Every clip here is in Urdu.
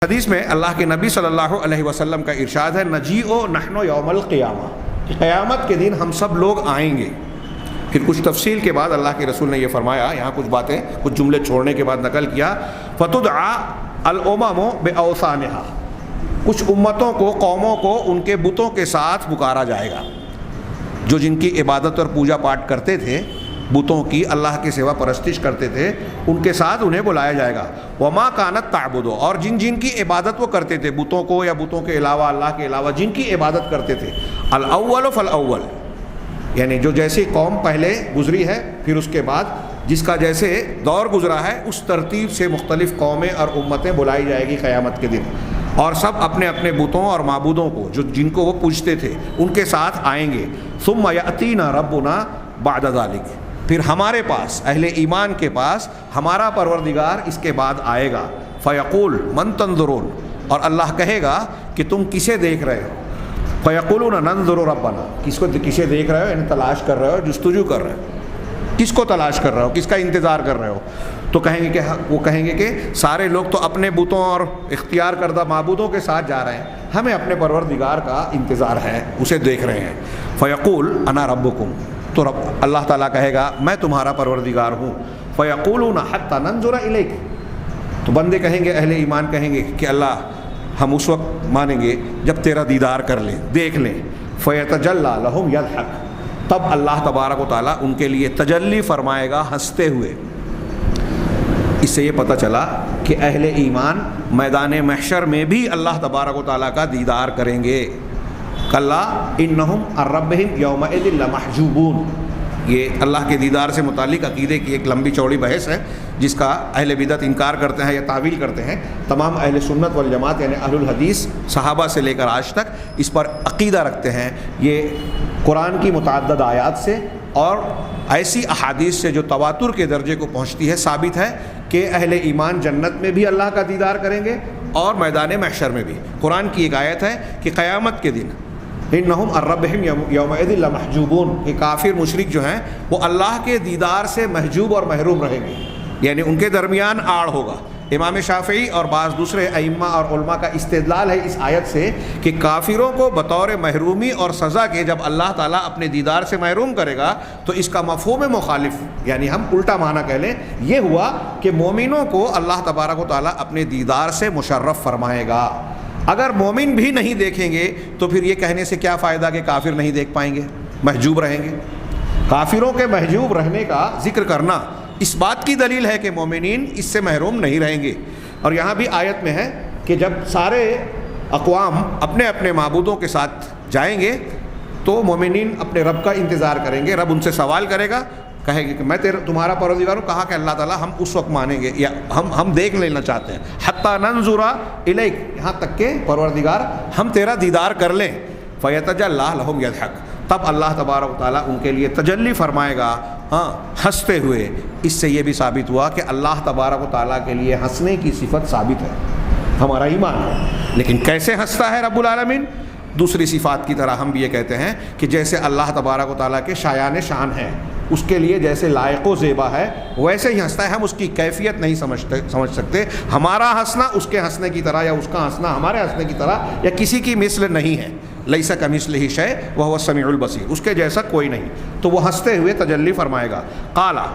حدیث میں اللہ کے نبی صلی اللہ علیہ وسلم کا ارشاد ہے نجیء نحن یوم القیامہ، کہ قیامت کے دن ہم سب لوگ آئیں گے۔ پھر کچھ تفصیل کے بعد اللہ کے رسول نے یہ فرمایا، یہاں کچھ باتیں کچھ جملے چھوڑنے کے بعد نقل کیا، فتدعى الامم باوثانها، کچھ امتوں کو، قوموں کو ان کے بتوں کے ساتھ پکارا جائے گا، جو جن کی عبادت اور پوجا پاٹ کرتے تھے، بتوں کی اللہ کے سوا پرستش کرتے تھے، ان کے ساتھ انہیں بلایا جائے گا۔ وما کانت تعبد، اور جن جن کی عبادت وہ کرتے تھے، بتوں کو یا بتوں کے علاوہ، اللہ کے علاوہ جن کی عبادت کرتے تھے، الاول فالاول، یعنی جو جیسی قوم پہلے گزری ہے، پھر اس کے بعد جس کا جیسے دور گزرا ہے، اس ترتیب سے مختلف قومیں اور امتیں بلائی جائے گی قیامت کے دن، اور سب اپنے اپنے بتوں اور معبودوں کو جو جن کو وہ پوجتے تھے ان کے ساتھ آئیں گے۔ ثم یأتینا ربنا بعد ذلک، پھر ہمارے پاس، اہل ایمان کے پاس ہمارا پروردگار اس کے بعد آئے گا۔ فیقول من تنظرون، اور اللہ کہے گا کہ تم کسے دیکھ رہے ہو؟ فیقولون ننظر ربنا، کسے دیکھ رہے ہو؟ یعنی تلاش کر رہے ہو، جستجو کر رہے ہو، کس کو تلاش کر رہے ہو، کس کا انتظار کر رہے ہو؟ تو کہیں گے کہ سارے لوگ تو اپنے بتوں اور اختیار کردہ معبودوں کے ساتھ جا رہے ہیں، ہمیں اپنے پروردگار کا انتظار ہے، اسے دیکھ رہے ہیں۔ فیقول انا ربکم، تو اللہ تعالیٰ کہے گا میں تمہارا پروردگار ہوں۔ فیقولون حتی ننظر الیک، تو بندے کہیں گے، اہل ایمان کہیں گے کہ اللہ ہم اس وقت مانیں گے جب تیرا دیدار کر لیں، دیکھ لیں۔ فیتجلی لہم یضحک، تب اللہ تبارک و تعالیٰ ان کے لیے تجلی فرمائے گا ہنستے ہوئے۔ اس سے یہ پتہ چلا کہ اہل ایمان میدان محشر میں بھی اللہ تبارک و تعالیٰ کا دیدار کریں گے۔ کلا انہم عن ربہم یومئذ لمحجوبون، یہ اللہ کے دیدار سے متعلق عقیدے کی ایک لمبی چوڑی بحث ہے، جس کا اہل بدعت انکار کرتے ہیں یا تعویل کرتے ہیں۔ تمام اہل سنت والجماعت یعنی اہل الحدیث صحابہ سے لے کر آج تک اس پر عقیدہ رکھتے ہیں۔ یہ قرآن کی متعدد آیات سے اور ایسی احادیث سے جو تواتر کے درجے کو پہنچتی ہے ثابت ہے کہ اہل ایمان جنت میں بھی اللہ کا دیدار کریں گے اور میدان محشر میں بھی۔ قرآن کی ایک آیت ہے کہ قیامت کے دن انہم عن ربہم یومئذ لمحجوبون، کہ کافر مشرک جو ہیں وہ اللہ کے دیدار سے محجوب اور محروم رہیں گے، یعنی ان کے درمیان آڑ ہوگا۔ امام شافعی اور بعض دوسرے ائمہ اور علماء کا استدلال ہے اس آیت سے کہ کافروں کو بطور محرومی اور سزا کے جب اللہ تعالیٰ اپنے دیدار سے محروم کرے گا تو اس کا مفہوم مخالف، یعنی ہم الٹا معنی کہہ لیں، یہ ہوا کہ مومنوں کو اللہ تبارک و تعالیٰ اپنے دیدار سے مشرف فرمائے گا۔ اگر مومن بھی نہیں دیکھیں گے تو پھر یہ کہنے سے کیا فائدہ کہ کافر نہیں دیکھ پائیں گے، محجوب رہیں گے؟ کافروں کے محجوب رہنے کا ذکر کرنا اس بات کی دلیل ہے کہ مومنین اس سے محروم نہیں رہیں گے۔ اور یہاں بھی آیت میں ہے کہ جب سارے اقوام اپنے اپنے معبودوں کے ساتھ جائیں گے تو مومنین اپنے رب کا انتظار کریں گے، رب ان سے سوال کرے گا، کہے گے کہ میں تمہارا پروردگار ہوں۔ کہا کہ اللہ تعالیٰ ہم اس وقت مانیں گے یا ہم دیکھ لینا چاہتے ہیں، حتی ننظر الیک، یہاں تک کہ پروردگار ہم تیرا دیدار کر لیں۔ فیتجلی لہم یضحک، تب اللہ تبارک و تعالیٰ ان کے لیے تجلی فرمائے گا ہنستے ہوئے۔ اس سے یہ بھی ثابت ہوا کہ اللہ تبارک و تعالیٰ کے لیے ہنسنے کی صفت ثابت ہے، ہمارا ایمان ہے۔ لیکن کیسے ہنستا ہے رب العالمین؟ دوسری صفات کی طرح ہم بھی یہ کہتے ہیں کہ جیسے اللہ تبارک و تعالیٰ کے شایان شان ہیں، اس کے لیے جیسے لائق و زیبا ہے ویسے ہی ہنستا ہے۔ ہم اس کی کیفیت نہیں سمجھ سکتے، ہمارا ہنسنا اس کے ہنسنے کی طرح یا اس کا ہنسنا ہمارے ہنسنے کی طرح یا کسی کی مثل نہیں ہے۔ لیس کمثلہ شیء وہو السمیع البصیر، اس کے جیسا کوئی نہیں، تو وہ ہنستے ہوئے تجلی فرمائے گا۔ قالا،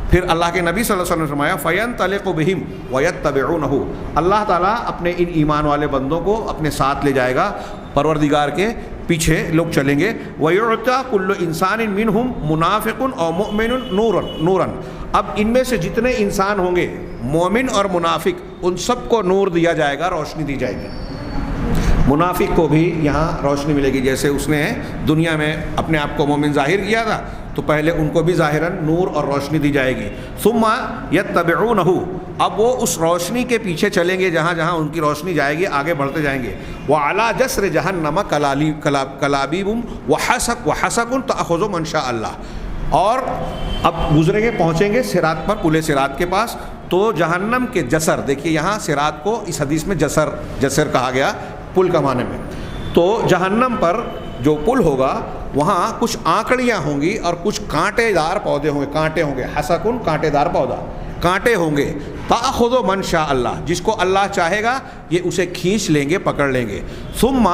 پھر اللہ کے نبی صلی اللہ علیہ وسلم نے فرمایا فینطلق بہم ویتبعونہ، اللہ تعالیٰ اپنے ان ایمان والے بندوں کو اپنے ساتھ لے جائے گا، پروردگار کے پیچھے لوگ چلیں گے۔ وَيُعْطَى كُلُّ إِنسَانٍ مِّنْهُمْ مُنَافِقٌ أَوْ مُؤْمِنٌ نُورًا، اب ان میں سے جتنے انسان ہوں گے، مومن اور منافق، ان سب کو نور دیا جائے گا، روشنی دی جائے گی۔ منافق کو بھی یہاں روشنی ملے گی، جیسے اس نے دنیا میں اپنے آپ کو مومن ظاہر کیا تھا تو پہلے ان کو بھی ظاہراً نور اور روشنی دی جائے گی۔ ثم یتبعونہ، اب وہ اس روشنی کے پیچھے چلیں گے، جہاں جہاں ان کی روشنی جائے گی آگے بڑھتے جائیں گے۔ وعلی جسر جہنم کلابیب وحسک تأخذ من شاء اللہ، اور اب گزریں گے، پہنچیں گے صراط پر، پل صراط کے پاس، تو جہنم کے جسر، دیکھیے یہاں صراط کو اس حدیث میں جسر کہا گیا پل کا معنی میں، تو جہنم پر جو پل ہوگا وہاں کچھ آنکڑیاں ہوں گی اور کچھ کانٹے دار پودے ہوں گے، کانٹے ہوں گے، حسکن کانٹے دار پودا، کانٹے ہوں گے، تأخذ من شاء اللہ، جس کو اللہ چاہے گا یہ اسے کھینچ لیں گے، پکڑ لیں گے۔ ثم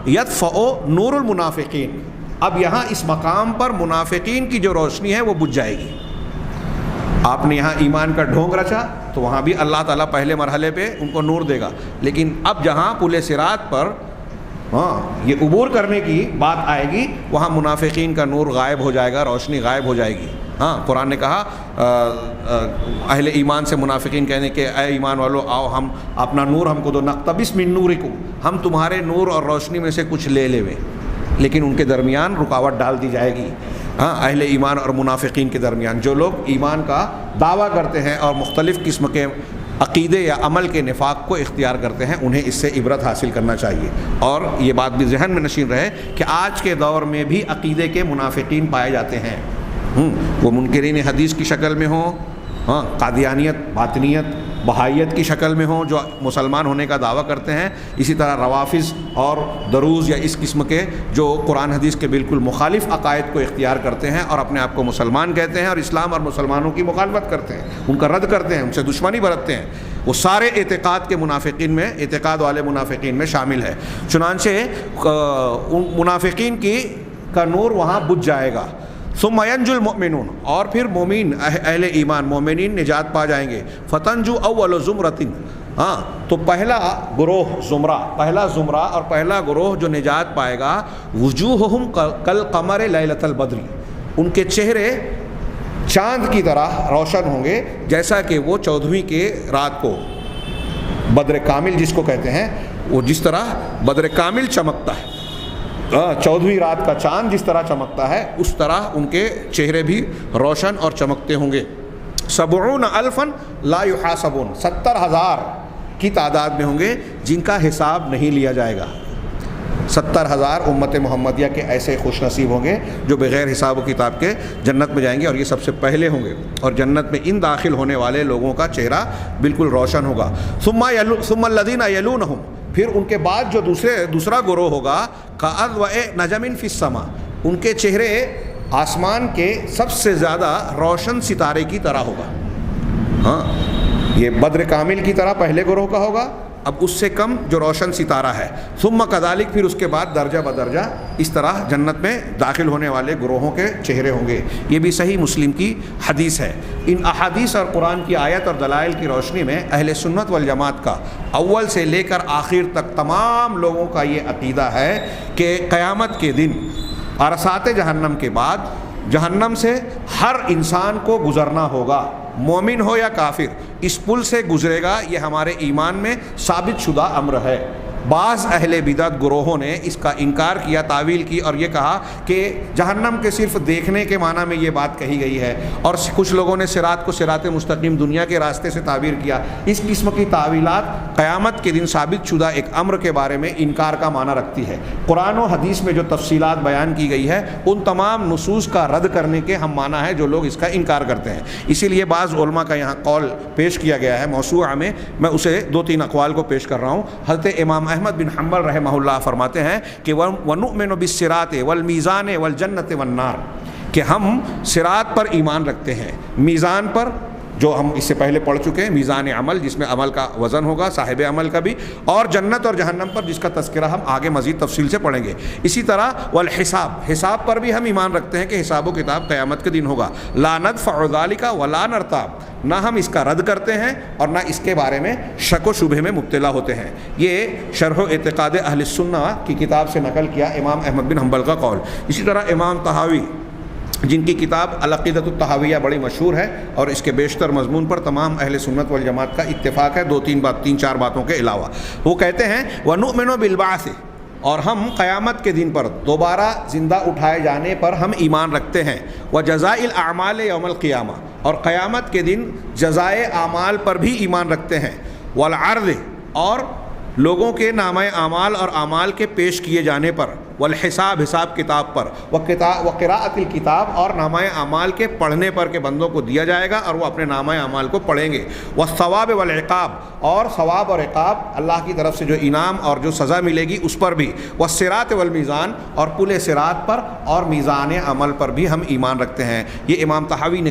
یطفأ نور المنافقین، اب یہاں اس مقام پر منافقین کی جو روشنی ہے وہ بجھ جائے گی۔ آپ نے یہاں ایمان کا ڈھونگ رچا تو وہاں بھی اللہ تعالیٰ پہلے مرحلے پہ ان کو نور دے گا، لیکن اب جہاں پل صراط پر یہ عبور کرنے کی بات آئے گی وہاں منافقین کا نور غائب ہو جائے گا، روشنی غائب ہو جائے گی۔ قرآن نے کہا اہل ایمان سے منافقین کہنے کہ اے ایمان والو آؤ ہم اپنا نور ہم کو دو، نقتبس من نورکم، ہم تمہارے نور اور روشنی میں سے کچھ لے لیں، لیکن ان کے درمیان رکاوٹ ڈال دی جائے گی۔ اہل ایمان اور منافقین کے درمیان جو لوگ ایمان کا دعویٰ کرتے ہیں اور مختلف قسم کے عقیدے یا عمل کے نفاق کو اختیار کرتے ہیں، انہیں اس سے عبرت حاصل کرنا چاہیے۔ اور یہ بات بھی ذہن میں نشین رہے کہ آج کے دور میں بھی عقیدے کے منافقین پائے جاتے ہیں، وہ منکرین حدیث کی شکل میں ہوں، قادیانیت، باطنیت، بہائیت کی شکل میں ہوں جو مسلمان ہونے کا دعویٰ کرتے ہیں، اسی طرح روافظ اور دروز یا اس قسم کے جو قرآن حدیث کے بالکل مخالف عقائد کو اختیار کرتے ہیں اور اپنے آپ کو مسلمان کہتے ہیں اور اسلام اور مسلمانوں کی مخالفت کرتے ہیں، ان کا رد کرتے ہیں، ان سے دشمنی برتتے ہیں، وہ سارے اعتقاد کے منافقین میں، اعتقاد والے منافقین میں شامل ہے۔ چنانچہ ان منافقین کا نور وہاں بجھ جائے گا۔ ثم ینجو المؤمنون، اور پھر مومن اہل ایمان مومنین نجات پا جائیں گے۔ فتنجو اول زمرۃ، تو پہلا گروہ زمرہ، پہلا زمرہ اور پہلا گروہ جو نجات پائے گا، وجوہہم کالقمر لیلۃ البدر، ان کے چہرے چاند کی طرح روشن ہوں گے جیسا کہ وہ 14ویں کے رات کو بدر کامل جس کو کہتے ہیں، وہ جس طرح بدر کامل چمکتا ہے، 14ویں رات کا چاند جس طرح چمکتا ہے اس طرح ان کے چہرے بھی روشن اور چمکتے ہوں گے۔ 70,000 لا یحاسبون، 70,000 کی تعداد میں ہوں گے جن کا حساب نہیں لیا جائے گا۔ 70,000 امت محمدیہ کے ایسے خوش نصیب ہوں گے جو بغیر حساب و کتاب کے جنت میں جائیں گے، اور یہ سب سے پہلے ہوں گے، اور جنت میں ان داخل ہونے والے لوگوں کا چہرہ بالکل روشن ہوگا۔ ثم الذین یلونہم، پھر ان کے بعد جو دوسرا گروہ ہوگا، کاضوء نجم فی السماء، ان کے چہرے آسمان کے سب سے زیادہ روشن ستارے کی طرح ہوگا۔ یہ بدر کامل کی طرح پہلے گروہ کا ہوگا، اب اس سے کم جو روشن ستارہ ہے۔ ثم کذالک، پھر اس کے بعد درجہ بدرجہ اس طرح جنت میں داخل ہونے والے گروہوں کے چہرے ہوں گے۔ یہ بھی صحیح مسلم کی حدیث ہے۔ ان احادیث اور قرآن کی آیت اور دلائل کی روشنی میں اہل سنت والجماعت کا اول سے لے کر آخر تک تمام لوگوں کا یہ عقیدہ ہے کہ قیامت کے دن عرصات جہنم کے بعد جہنم سے ہر انسان کو گزرنا ہوگا، مومن ہو یا کافر، اس پل سے گزرے گا، یہ ہمارے ایمان میں ثابت شدہ امر ہے۔ بعض اہل بدعت گروہوں نے اس کا انکار کیا، تعویل کی، اور یہ کہا کہ جہنم کے صرف دیکھنے کے معنی میں یہ بات کہی گئی ہے، اور کچھ لوگوں نے صراط کو صراط مستقیم دنیا کے راستے سے تعبیر کیا۔ اس قسم کی تعویلات قیامت کے دن ثابت شدہ ایک امر کے بارے میں انکار کا معنی رکھتی ہے۔ قرآن و حدیث میں جو تفصیلات بیان کی گئی ہے ان تمام نصوص کا رد کرنے کے ہم معنی ہے جو لوگ اس کا انکار کرتے ہیں۔ اسی لیے بعض علماء کا یہاں قول پیش کیا گیا ہے موسوعہ میں اسے 2-3 اقوال کو پیش کر رہا ہوں۔ حضرت امام احمد بن حنبل رحمہ اللہ فرماتے ہیں کہ وَنُؤْمِنُ بِالصِّرَاطِ وَالْمِيزَانِ وَالْجَنَّةِ وَالنَّارِ، کہ ہم صراط پر ایمان رکھتے ہیں، میزان پر جو ہم اس سے پہلے پڑھ چکے ہیں، میزان عمل جس میں عمل کا وزن ہوگا، صاحب عمل کا بھی، اور جنت اور جہنم پر جس کا تذکرہ ہم آگے مزید تفصیل سے پڑھیں گے۔ اسی طرح والحساب، حساب پر بھی ہم ایمان رکھتے ہیں کہ حساب و کتاب قیامت کے دن ہوگا۔ لا ندفع ذلك ولا نرتاب، نہ ہم اس کا رد کرتے ہیں اور نہ اس کے بارے میں شک و شبہ میں مبتلا ہوتے ہیں۔ یہ شرح و اعتقاد اہل السنہ کی کتاب سے نقل کیا امام احمد بن حنبل کا قول۔ اسی طرح امام طحاوی جن کی کتاب العقیدۃ الطحاویہ بڑی مشہور ہے اور اس کے بیشتر مضمون پر تمام اہل سنت والجماعت کا اتفاق ہے، 2-3 باتوں کے علاوہ، وہ کہتے ہیں وَنُؤْمِنُ بِالْبَعْثِ، اور ہم قیامت کے دن پر دوبارہ زندہ اٹھائے جانے پر ہم ایمان رکھتے ہیں، وَجَزَاءِ الْأَعْمَالِ يَوْمَ الْقِيَامَةِ، اور قیامت کے دن جزائے اعمال پر بھی ایمان رکھتے ہیں، وَالْعَرْضِ، اور لوگوں کے نامہ اعمال اور اعمال کے پیش کیے جانے پر، والحساب، حساب کتاب پر، وقراءۃ الکتاب، اور نامہ اعمال کے پڑھنے پر کہ بندوں کو دیا جائے گا اور وہ اپنے نامہ اعمال کو پڑھیں گے، والثواب والعقاب، اور ثواب اور عقاب اللہ کی طرف سے جو انعام اور جو سزا ملے گی اس پر بھی، والصراط والمیزان، اور پل صراط پر اور میزان عمل پر بھی ہم ایمان رکھتے ہیں۔ یہ امام طحاوی نے